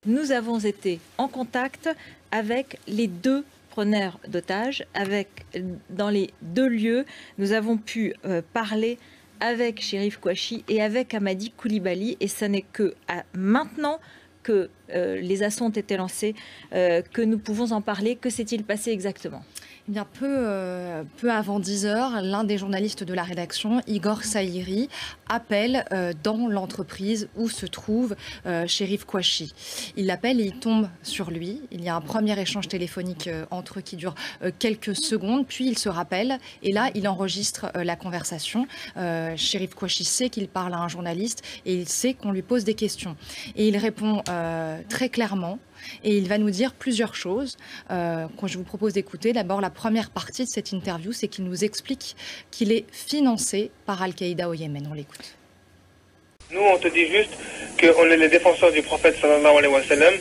Nous avons été en contact avec les deux preneurs d'otages, dans les deux lieux. Nous avons pu parler avec Chérif Kouachi et avec Hamadi Koulibaly, et ce n'est que maintenant que les assauts ont été lancés que nous pouvons en parler. Que s'est-il passé exactement ? Eh bien, peu avant 10 heures, l'un des journalistes de la rédaction, Igor Saïri, appelle dans l'entreprise où se trouve Chérif Kouachi. Il l'appelle et il tombe sur lui. Il y a un premier échange téléphonique entre eux qui dure quelques secondes, puis il se rappelle et là, il enregistre la conversation. Chérif Kouachi sait qu'il parle à un journaliste et il sait qu'on lui pose des questions. Et il répond très clairement. Et il va nous dire plusieurs choses que je vous propose d'écouter. D'abord, la première partie de cette interview, c'est qu'il nous explique qu'il est financé par Al-Qaïda au Yémen. On l'écoute. Nous, on te dit juste qu'on est les défenseurs du prophète sallallahu alayhi wa sallam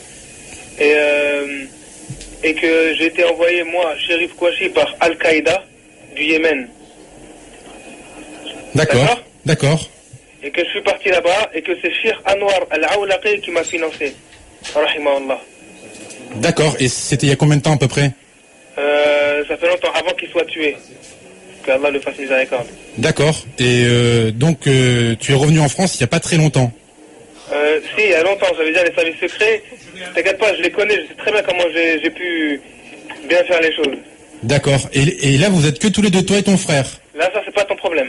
et que j'ai été envoyé, moi, Chérif Kouachi, par Al-Qaïda du Yémen. D'accord. Et que je suis parti là-bas et que c'est Cheikh Anwar Al-Awlaqi qui m'a financé. Rahimahullah. D'accord, et c'était il y a combien de temps à peu près ? Ça fait longtemps, avant qu'il soit tué. Qu'Allah le fasse miséricorde. D'accord, et donc tu es revenu en France il n'y a pas très longtemps ? Si, il y a longtemps, ça veut dire les services secrets. T'inquiète pas, je les connais, je sais très bien comment j'ai pu bien faire les choses. D'accord, et là vous êtes que tous les deux, toi et ton frère ? Là, ça c'est pas ton problème.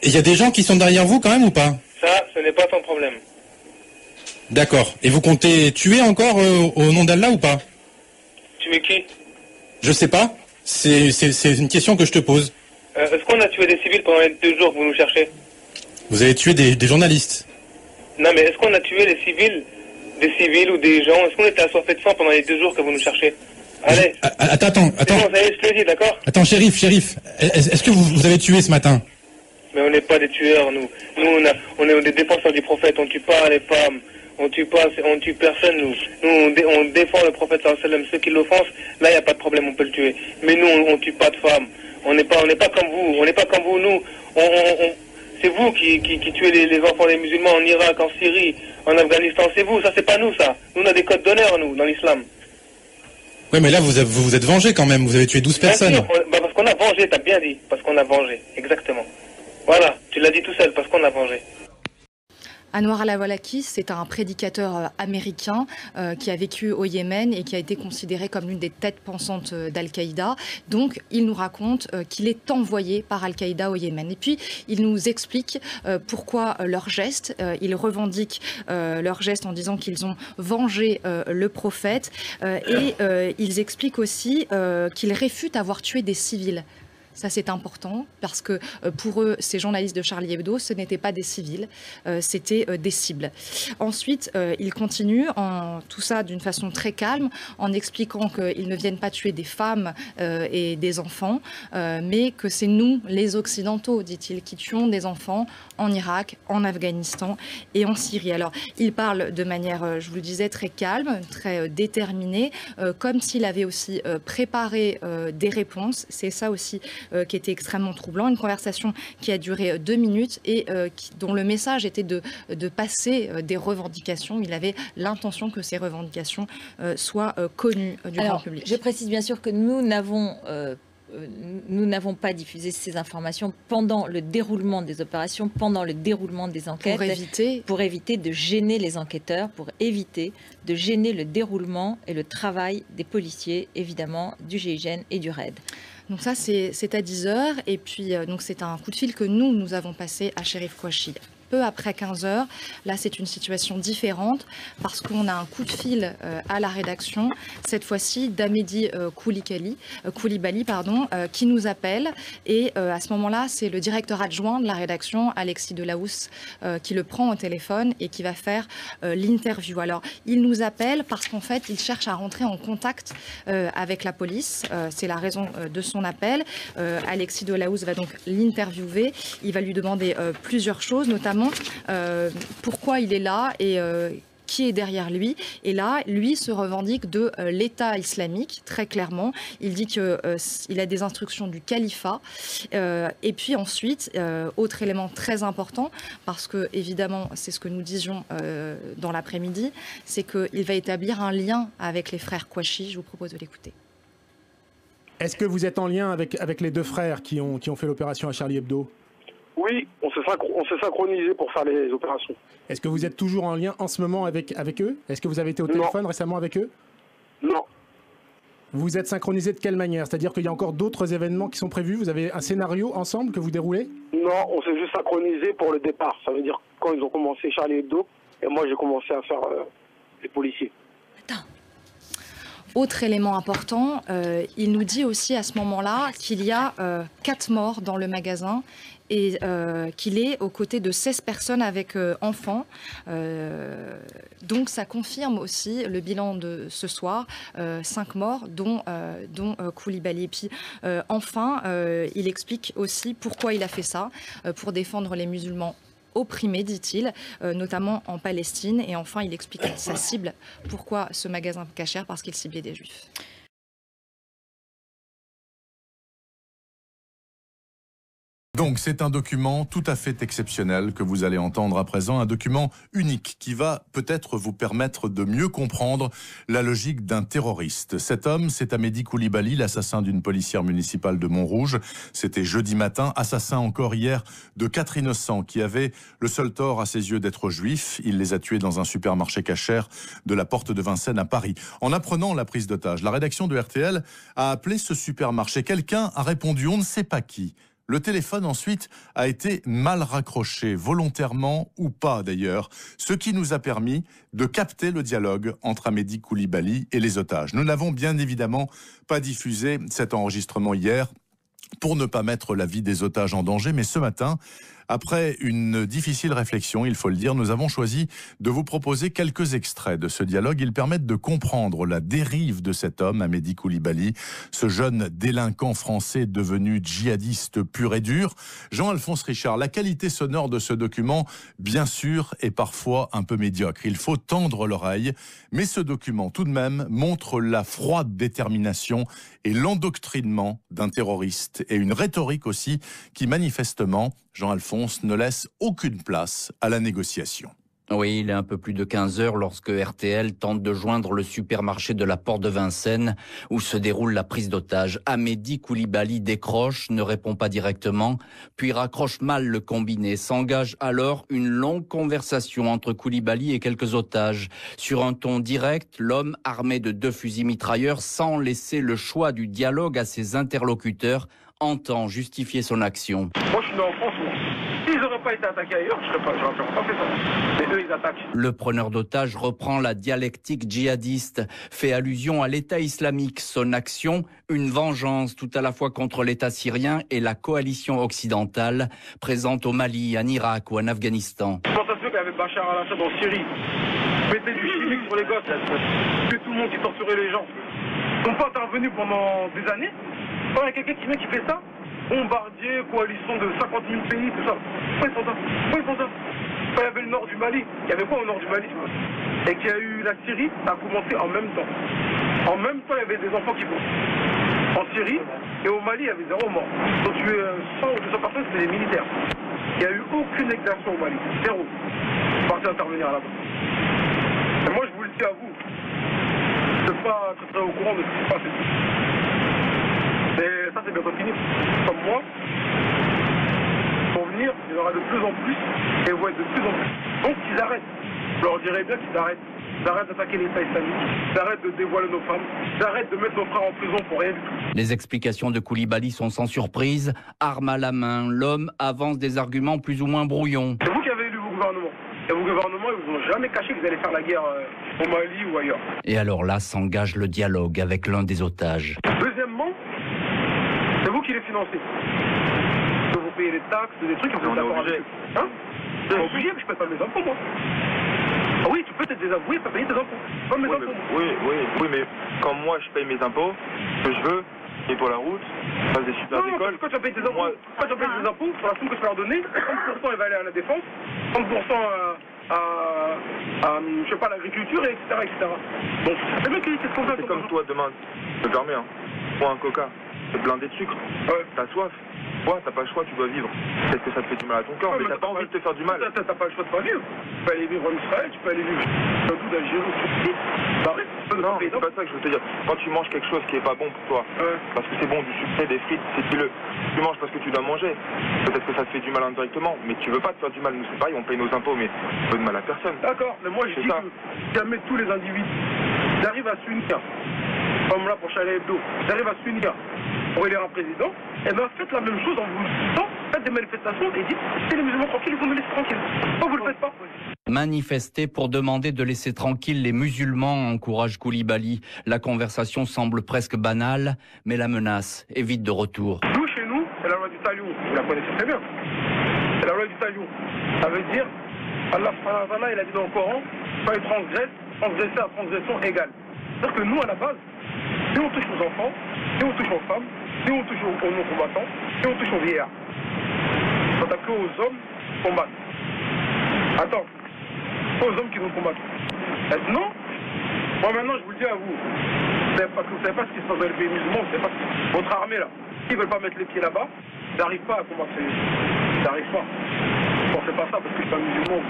Et il y a des gens qui sont derrière vous quand même ou pas ? Ça, ce n'est pas ton problème. D'accord, et vous comptez tuer encore au nom d'Allah ou pas ? Tuer qui ? Je sais pas, c'est une question que je te pose. Est-ce qu'on a tué des civils pendant les 2 jours que vous nous cherchez ? Vous avez tué des journalistes ? Non, mais est-ce qu'on a tué des civils ou des gens ? Est-ce qu'on était assoiffés de sang pendant les 2 jours que vous nous cherchez ? Allez. Attends. C'est bon, ça y est, je te le dis, d'accord ? Attends, Chérif, est-ce que vous avez tué ce matin ? Mais on n'est pas des tueurs, nous. Nous, on est des défenseurs du prophète, on tue pas les femmes. On tue personne, nous. Nous, on défend le prophète sallallahu alayhi wa sallam. Ceux qui l'offensent, là, il n'y a pas de problème, on peut le tuer. Mais nous, on tue pas de femmes. On n'est pas comme vous. On n'est pas comme vous, nous. C'est vous qui tuez les enfants des musulmans en Irak, en Syrie, en Afghanistan. C'est vous, ça, c'est pas nous, ça. Nous, on a des codes d'honneur, nous, dans l'islam. Oui, mais là, vous vous êtes vengé quand même. Vous avez tué 12 personnes. Bien sûr, parce qu'on a vengé, t'as bien dit. Parce qu'on a vengé, exactement. Voilà, tu l'as dit tout seul, parce qu'on a vengé. Anwar Al-Awlaqi, c'est un prédicateur américain qui a vécu au Yémen et qui a été considéré comme l'une des têtes pensantes d'Al-Qaïda. Donc, il nous raconte qu'il est envoyé par Al-Qaïda au Yémen. Et puis, il nous explique pourquoi leur geste. Ils revendiquent leur geste en disant qu'ils ont vengé le prophète. Et ils expliquent aussi qu'ils réfutent avoir tué des civils. Ça, c'est important parce que pour eux, ces journalistes de Charlie Hebdo, ce n'étaient pas des civils, c'était des cibles. Ensuite, ils continuent tout ça d'une façon très calme en expliquant qu'ils ne viennent pas tuer des femmes et des enfants, mais que c'est nous, les Occidentaux, dit-il, qui tuons des enfants en Irak, en Afghanistan et en Syrie. Alors, il parle de manière, je vous le disais, très calme, très déterminée, comme s'il avait aussi préparé des réponses. C'est ça aussi qui était extrêmement troublant. Une conversation qui a duré 2 minutes et dont le message était de passer des revendications. Il avait l'intention que ces revendications soient connues du grand public. Je précise bien sûr que nous n'avons pas diffusé ces informations pendant le déroulement des opérations, pendant le déroulement des enquêtes. Pour éviter de gêner les enquêteurs, pour éviter de gêner le déroulement et le travail des policiers, évidemment, du GIGN et du RAID. Donc ça, c'est à 10 heures. Et puis, donc c'est un coup de fil que nous avons passé à Chérif Kouachi. Peu après 15 heures, là c'est une situation différente parce qu'on a un coup de fil à la rédaction, cette fois-ci d'Hamadi Koulibaly, qui nous appelle et à ce moment-là c'est le directeur adjoint de la rédaction, Alexis Delahousse, qui le prend au téléphone et qui va faire l'interview. Alors il nous appelle parce qu'en fait il cherche à rentrer en contact avec la police, c'est la raison de son appel. Alexis Delahousse va donc l'interviewer, il va lui demander plusieurs choses, notamment pourquoi il est là et qui est derrière lui. Et là, lui se revendique de l'État islamique, très clairement. Il dit qu'il a des instructions du califat. Et puis ensuite, autre élément très important, parce que évidemment, c'est ce que nous disions dans l'après-midi, c'est qu'il va établir un lien avec les frères Kouachi. Je vous propose de l'écouter. Est-ce que vous êtes en lien avec les deux frères qui ont fait l'opération à Charlie Hebdo? Oui, on s'est synchronisé pour faire les opérations. Est-ce que vous êtes toujours en lien en ce moment avec eux? Est-ce que vous avez été au téléphone récemment avec eux? Non. Vous êtes synchronisé de quelle manière? C'est-à-dire qu'il y a encore d'autres événements qui sont prévus? Vous avez un scénario ensemble que vous déroulez? Non, on s'est juste synchronisé pour le départ. Ça veut dire quand ils ont commencé Charlie Hebdo, et moi j'ai commencé à faire les policiers. Attends. Autre élément important, il nous dit aussi à ce moment-là qu'il y a 4 morts dans le magasin et qu'il est aux côtés de 16 personnes avec enfants. Donc ça confirme aussi le bilan de ce soir, 5 morts, dont Koulibaly. Et puis enfin, il explique aussi pourquoi il a fait ça, pour défendre les musulmans opprimés, dit-il, notamment en Palestine. Et enfin, il explique sa cible. Pourquoi ce magasin cachère? Parce qu'il ciblait des juifs. Donc c'est un document tout à fait exceptionnel que vous allez entendre à présent, un document unique qui va peut-être vous permettre de mieux comprendre la logique d'un terroriste. Cet homme, c'est Amédi Koulibaly, l'assassin d'une policière municipale de Montrouge. C'était jeudi matin, assassin encore hier de 4 innocents qui avaient le seul tort à ses yeux d'être juifs. Il les a tués dans un supermarché cachère de la Porte de Vincennes à Paris. En apprenant la prise d'otage, la rédaction de RTL a appelé ce supermarché. Quelqu'un a répondu, on ne sait pas qui. Le téléphone ensuite a été mal raccroché, volontairement ou pas d'ailleurs, ce qui nous a permis de capter le dialogue entre Amédi Koulibaly et les otages. Nous n'avons bien évidemment pas diffusé cet enregistrement hier pour ne pas mettre la vie des otages en danger, mais ce matin, après une difficile réflexion, il faut le dire, nous avons choisi de vous proposer quelques extraits de ce dialogue. Ils permettent de comprendre la dérive de cet homme, Amédi Koulibaly, ce jeune délinquant français devenu djihadiste pur et dur. Jean-Alphonse Richard, la qualité sonore de ce document, bien sûr, est parfois un peu médiocre. Il faut tendre l'oreille, mais ce document, tout de même, montre la froide détermination et l'endoctrinement d'un terroriste et une rhétorique aussi qui, manifestement, Jean-Alphonse, ne laisse aucune place à la négociation. Oui, il est un peu plus de 15 heures lorsque RTL tente de joindre le supermarché de la Porte de Vincennes où se déroule la prise d'otage. Amédi Koulibaly décroche, ne répond pas directement, puis raccroche mal le combiné. S'engage alors une longue conversation entre Koulibaly et quelques otages. Sur un ton direct, l'homme armé de 2 fusils mitrailleurs, sans laisser le choix du dialogue à ses interlocuteurs, entend justifier son action. Moi je suis né en France, s'ils n'auraient pas été attaqués ailleurs, je n'aurais pas fait ça. Mais eux ils attaquent. Le preneur d'otages reprend la dialectique djihadiste, fait allusion à l'État islamique. Son action, une vengeance tout à la fois contre l'État syrien et la coalition occidentale, présente au Mali, en Irak ou en Afghanistan. Comment ça se fait qu'il y avait Bachar al-Assad en Syrie? Mettez du chimique sur les gosses, que tout le monde qui torturait les gens. Ils n'ont pas intervenu pendant des années. Quand il y a quelqu'un qui vient qui fait ça, bombardier, coalition de 50 000 pays, tout ça. Pourquoi ils font ça? Pourquoi ils font ça? Quand il y avait le nord du Mali, il y avait quoi au nord du Mali? Et qu'il y a eu la Syrie, ça a commencé en même temps. En même temps, il y avait des enfants qui font. En Syrie et au Mali, il y avait 0 mort. Ils ont tué 100 ou 200 personnes, c'était des militaires. Il n'y a eu aucune exaction au Mali. 0. Ils sont partis intervenir là-bas. Et moi, je vous le dis à vous. Je ne suis pas très au courant de ce qui se passe. Mais ça, c'est bientôt fini. Comme moi, pour venir, il y en aura de plus en plus et ils vont être de plus en plus. Donc, qu'ils arrêtent. Je leur dirais bien qu'ils arrêtent. Ils arrêtent d'attaquer l'État islamique. Ils arrêtent de dévoiler nos femmes. Ils arrêtent de mettre nos frères en prison pour rien du tout. Les explications de Koulibaly sont sans surprise. Arme à la main, l'homme avance des arguments plus ou moins brouillons. C'est vous qui avez élu vos gouvernements. Et vos gouvernements, ils vous ont jamais caché que vous allez faire la guerre au Mali ou ailleurs. Et alors là s'engage le dialogue avec l'un des otages. Deuxièmement, c'est vous qui les financez. Que vous payez les taxes, des trucs, vous êtes d'accord avec eux. Hein? C'est obligé, mais je paye pas mes impôts, moi. Ah oui, tu peux te désavouer, pas payer tes impôts. Pas mes impôts. Oui, mais quand moi je paye mes impôts, ce que je veux, nettoie la route, fasse des super écoles. Quand tu vas payer tes impôts, quand tu vas payer tes impôts, sur la somme que tu vas leur donner, 30% elle va aller à la défense, 30% je sais pas, l'agriculture, etc., etc. Donc, c'est bien qu'il qu'est-ce qu'on fait. C'est comme toi, demain, je te permets, hein. Prends un coca, c'est blindé de sucre, t'as soif. Ouais, t'as pas le choix, tu dois vivre. Peut-être que ça te fait du mal à ton corps, mais t'as pas envie de te faire du mal. T'as pas le choix de pas vivre. Tu peux aller vivre en Israël, tu peux aller vivre dans tout d'Algérie, non, c'est pas ça que je veux te dire. Quand tu manges quelque chose qui est pas bon pour toi, parce que c'est bon, du sucré, des frites, c'est tu manges parce que tu dois manger. Peut-être que ça te fait du mal indirectement, mais tu veux pas te faire du mal. Nous, c'est pareil, on paye nos impôts, mais on veut de mal à personne. D'accord, mais moi je dis que jamais tous les individus j'arrive à s'unir, comme là pour Charlie Hebdo, j'arrive à s'unir pour élire un président, et bien faites la même chose en vous disant, faites des manifestations et dites, c'est les musulmans tranquilles, vous nous laissez tranquilles. Pourquoi vous le faites pas? Manifester pour demander de laisser tranquilles les musulmans, encourage Koulibaly. La conversation semble presque banale, mais la menace est vite de retour. Nous, chez nous, c'est la loi du talion. Vous la connaissez très bien. C'est la loi du talion. Ça veut dire, Allah il a dit dans le Coran, quand il transgresser à transgression égale. C'est-à-dire que nous, à la base, si on touche aux enfants, si on touche aux femmes, si on touche aux non-combattants, si on touche aux vieillards, il faut attaquer aux hommes qui combattent. Attends, aux hommes qui nous combattent. Maintenant, moi maintenant je vous le dis à vous, vous savez pas ce qui se passe dans les pays musulmans, vous savez pas votre armée là, s'ils veulent pas mettre les pieds là-bas, ils n'arrivent pas à combattre ces gens. Ils n'arrivent pas. Bon, c'est pas ça parce que je suis un musulman.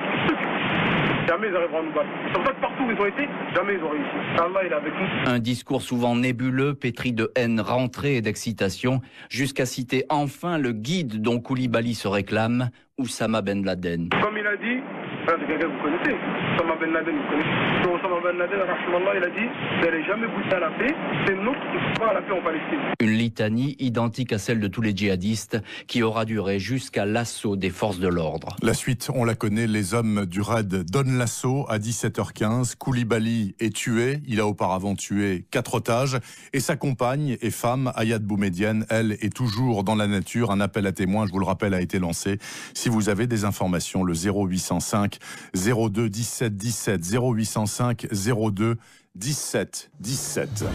Jamais ils arriveront à nous battre. C'est pour ça que partout où ils ont été, jamais ils ont réussi. Allah il est avec nous. Un discours souvent nébuleux, pétri de haine rentrée et d'excitation, jusqu'à citer enfin le guide dont Koulibaly se réclame, Oussama Ben Laden. Comme il a dit, c'est quelqu'un que vous connaissez, Oussama Ben Laden, vous connaissez. Oussama Ben Laden, il a dit, vous n'allez jamais goûter à la paix, c'est nous qui ne pas à la paix en Palestine. Une litanie identique à celle de tous les djihadistes qui aura duré jusqu'à l'assaut des forces de l'ordre. La suite, on la connaît, les hommes du raid donnent l'assaut à 17h15. Koulibaly est tué, il a auparavant tué 4 otages et sa compagne et femme, Ayad Boumedienne, elle est toujours dans la nature. Un appel à témoins, je vous le rappelle, a été lancé. Si vous avez des informations, le 0805 02 17 17, 0805 02 17 17.